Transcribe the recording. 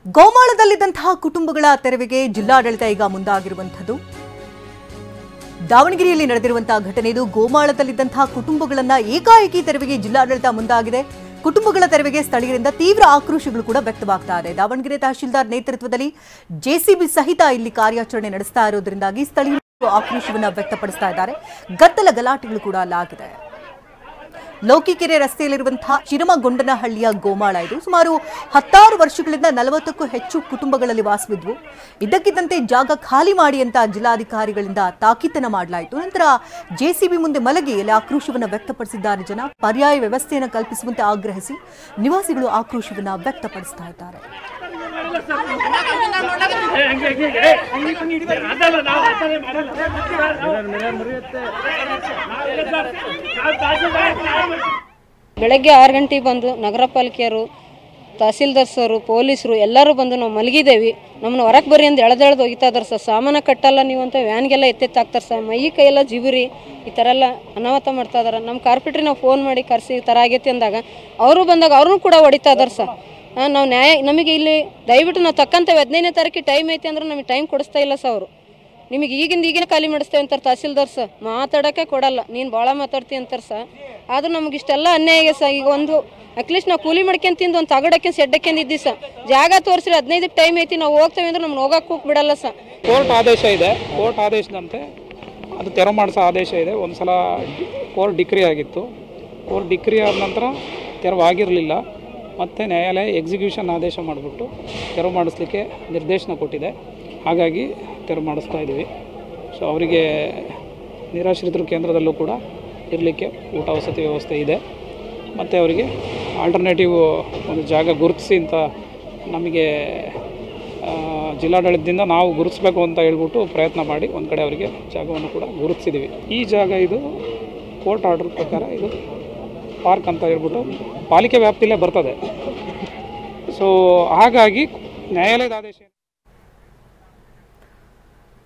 ಗೋಮಾಳದಲ್ಲಿದ್ದಂತಹ ಕುಟುಂಬಗಳ ತೆರವಿಗೆ ಜಿಲ್ಲಾಡಳಿತ ಈಗ ಮುಂದಾಗಿರುವಂತದ್ದು. ದಾವಣಗೆರೆಯಲ್ಲಿ ನಡೆದಿರುವಂತಹ ಘಟನೆ ಇದು. ಗೋಮಾಳದಲ್ಲಿದ್ದಂತಹ ಕುಟುಂಬಗಳನ್ನ ಏಕಾಏಕಿ ತೆರವಿಗೆ ಜಿಲ್ಲಾಡಳಿತ ಮುಂದಾಗಿದೆ. ಕುಟುಂಬಗಳ ತೆರವಿಗೆ ಸ್ಥಳೀಯರಿಂದ ತೀವ್ರ ಆಕ್ರೋಶಗಳು ಕೂಡ ವ್ಯಕ್ತವಾಗ್ತಾ ಇದೆ. ದಾವಣಗೆರೆ ತಹಶೀಲ್ದಾರ್ ನೇತೃತ್ವದಲ್ಲಿ ಜೆಸಿಬಿ ಸಹಿತ ಇಲ್ಲಿ ಕಾರ್ಯಾಚರಣೆ ನಡೆಸ್ತಾ ಇರೋದ್ರಿಂದಾಗಿ ಸ್ಥಳೀಯರು ಆಕ್ರೋಶವನ್ನ ವ್ಯಕ್ತಪಡಿಸ್ತಾ ಇದ್ದಾರೆ. ಗದ್ದಲ ಗಲಾಟೆಗಳು ಕೂಡ ಅಲ್ಲಾಗಿದೆ. ಲೋಕಿಕೆರೆ ರಸ್ತೆಯಲ್ಲಿರುವಂತಹ ಚಿರಮಗೊಂಡನಹಳ್ಳಿಯ ಗೋಮಾಳ ಇದು. ಸುಮಾರು 16 ವರ್ಷಗಳಿಂದ 40ಕ್ಕೂ ಹೆಚ್ಚು ಕುಟುಂಬಗಳಲ್ಲಿ ವಾಸವಿದ್ವು. ಇದ್ದಕ್ಕಿದ್ದಂತೆ ಜಾಗ ಖಾಲಿ ಮಾಡಿ ಅಂತ ಜಿಲ್ಲಾಧಿಕಾರಿಗಳಿಂದ ತಾಕೀತನ ಮಾಡಲಾಯಿತು. ನಂತರ ಜೆಸಿಬಿ ಮುಂದೆ ಮಲಗಿ ಇಲ್ಲಿ ಆಕ್ರೋಶವನ್ನು ವ್ಯಕ್ತಪಡಿಸಿದ್ದಾರೆ ಜನ. ಪರ್ಯಾಯ ವ್ಯವಸ್ಥೆಯನ್ನು ಕಲ್ಪಿಸುವಂತೆ ಆಗ್ರಹಿಸಿ ನಿವಾಸಿಗಳು ಆಕ್ರೋಶವನ್ನು ವ್ಯಕ್ತಪಡಿಸ್ತಾ ಇದ್ದಾರೆ. ಬೆಳಗ್ಗೆ 6 ಗಂಟೆಗೆ ಬಂದು ನಗರ ಪಾಲಿಕೆಯವರು, ತಹಸೀಲ್ದಾರ್ಸರು, ಪೊಲೀಸರು ಎಲ್ಲರೂ ಬಂದು ನಾವು ಮಲಗಿದ್ದೇವೆ, ನಮ್ಮನ್ನು ಹೊರಗೆ ಬರ್ರಿ ಅಂತ ಎಳೆದೆಳೆದು ಹೋಗ್ತಾ ಇದ್ದಾರೆ ಸರ್. ಸಾಮಾನು ಕಟ್ಟಲ್ಲ ನೀವು ಅಂತ ವ್ಯಾನ್ಗೆಲ್ಲ ಎತ್ತೆತ್ತಾಕ್ತಾರೆ ಸರ್. ಮೈ ಕೈಯೆಲ್ಲ ಜಿಗುರಿ ಈ ಥರ ಎಲ್ಲ ಅನಾಹುತ ಮಾಡ್ತಾ ಇದ್ದಾರೆ. ನಮ್ಮ ಕಾರ್ಪೊರೇಟ್ರಿಗೆ ನಾವು ಫೋನ್ ಮಾಡಿ ಕರೆಸಿ ಈ ಥರ ಆಗೈತಿ ಅಂದಾಗ ಅವರು ಬಂದಾಗ ಅವ್ರನ್ನೂ ಕೂಡ ಹೊಡಿತಾ ಇದ್ದಾರೆ ಸರ್. ನಾವು ನ್ಯಾಯ ನಮಗೆ ಇಲ್ಲಿ ದಯವಿಟ್ಟು ನಾವು ತಕ್ಕಂತೇವೆ. 15ನೇ ತಾರೀಕಿಗೆ ಟೈಮ್ ಐತಿ ಅಂದ್ರೆ ನಮಗೆ ಟೈಮ್ ಕೊಡಿಸ್ತಾ ಇಲ್ಲ ಸರ್ ಅವರು. ನಿಮಗೆ ಈಗಿನ ಖಾಲಿ ಮಾಡಿಸ್ತೇವೆ ಅಂತಾರೆ ತಹಸೀಲ್ದಾರ್ ಸರ್. ಮಾತಾಡೋಕ್ಕೆ ಕೊಡಲ್ಲ, ನೀನು ಭಾಳ ಮಾತಾಡ್ತಿ ಅಂತಾರೆ ಸರ್. ಆದರೂ ನಮ್ಗೆ ಇಷ್ಟೆಲ್ಲ ಅನ್ಯಾಯ ಇದೆ ಸರ್. ಈಗ ಒಂದು ಅಟ್ಲೀಸ್ಟ್ ನಾವು ಕೂಲಿ ಮಾಡ್ಕೊಂಡು ತಿಂದು ಒಂದು ತಗಡಕ್ಕೆ ಸೆಡ್ಡಕ್ಕೆ ಇದ್ದೀವಿ ಸರ್. ಜಾಗ ತೋರಿಸ್ರಿ, 15ಕ್ಕೆ ಟೈಮ್ ಐತಿ, ನಾವು ಹೋಗ್ತೇವೆ ಅಂದ್ರೆ ನಮ್ಗೆ ಹೋಗಕ್ಕೆ ಬಿಡಲ್ಲ ಸರ್. ಕೋರ್ಟ್ ಆದೇಶ ಇದೆ. ಕೋರ್ಟ್ ಆದೇಶದಂತೆ ಅದು ತೆರವು ಮಾಡಿಸೋ ಆದೇಶ ಇದೆ. ಒಂದು ಸಲ ಕೋರ್ಟ್ ಡಿಕ್ರಿ ಆಗಿತ್ತು. ಕೋರ್ಟ್ ಡಿಕ್ರಿ ಆದ ನಂತರ ತೆರವಾಗಿರಲಿಲ್ಲ. ಮತ್ತು ನ್ಯಾಯಾಲಯ ಎಕ್ಸಿಕ್ಯೂಷನ್ ಆದೇಶ ಮಾಡಿಬಿಟ್ಟು ತೆರವು ಮಾಡಿಸ್ಲಿಕ್ಕೆ ನಿರ್ದೇಶನ ಕೊಟ್ಟಿದೆ. ಹಾಗಾಗಿ ತೆರವು ಮಾಡಿಸ್ತಾ ಇದ್ದೀವಿ. ಸೊ ಅವರಿಗೆ ನಿರಾಶ್ರಿತರ ಕೇಂದ್ರದಲ್ಲೂ ಕೂಡ ಇರಲಿಕ್ಕೆ ಊಟ ವಸತಿ ವ್ಯವಸ್ಥೆ ಇದೆ. ಮತ್ತು ಅವರಿಗೆ ಆಲ್ಟರ್ನೇಟಿವ್ ಒಂದು ಜಾಗ ಗುರುತಿಸಿ ಅಂತ ನಮಗೆ ಜಿಲ್ಲಾಡಳಿತದಿಂದ ನಾವು ಗುರುತಿಸ್ಬೇಕು ಅಂತ ಹೇಳ್ಬಿಟ್ಟು ಪ್ರಯತ್ನ ಮಾಡಿ ಒಂದು ಕಡೆ ಅವರಿಗೆ ಜಾಗವನ್ನು ಕೂಡ ಗುರುತಿಸಿದ್ದೀವಿ. ಈ ಜಾಗ ಇದು ಕೋರ್ಟ್ ಆರ್ಡರ್ ಪ್ರಕಾರ ಇದು ಪಾರ್ಕ್ ಅಂತ ಹೇಳ್ಬಿಟ್ಟು ಪಾಲಿಕೆ ವ್ಯಾಪ್ತಿಯಲ್ಲೇ ಬರ್ತದೆ. ಸೊ ಹಾಗಾಗಿ ನ್ಯಾಯಾಲಯದ ಆದೇಶ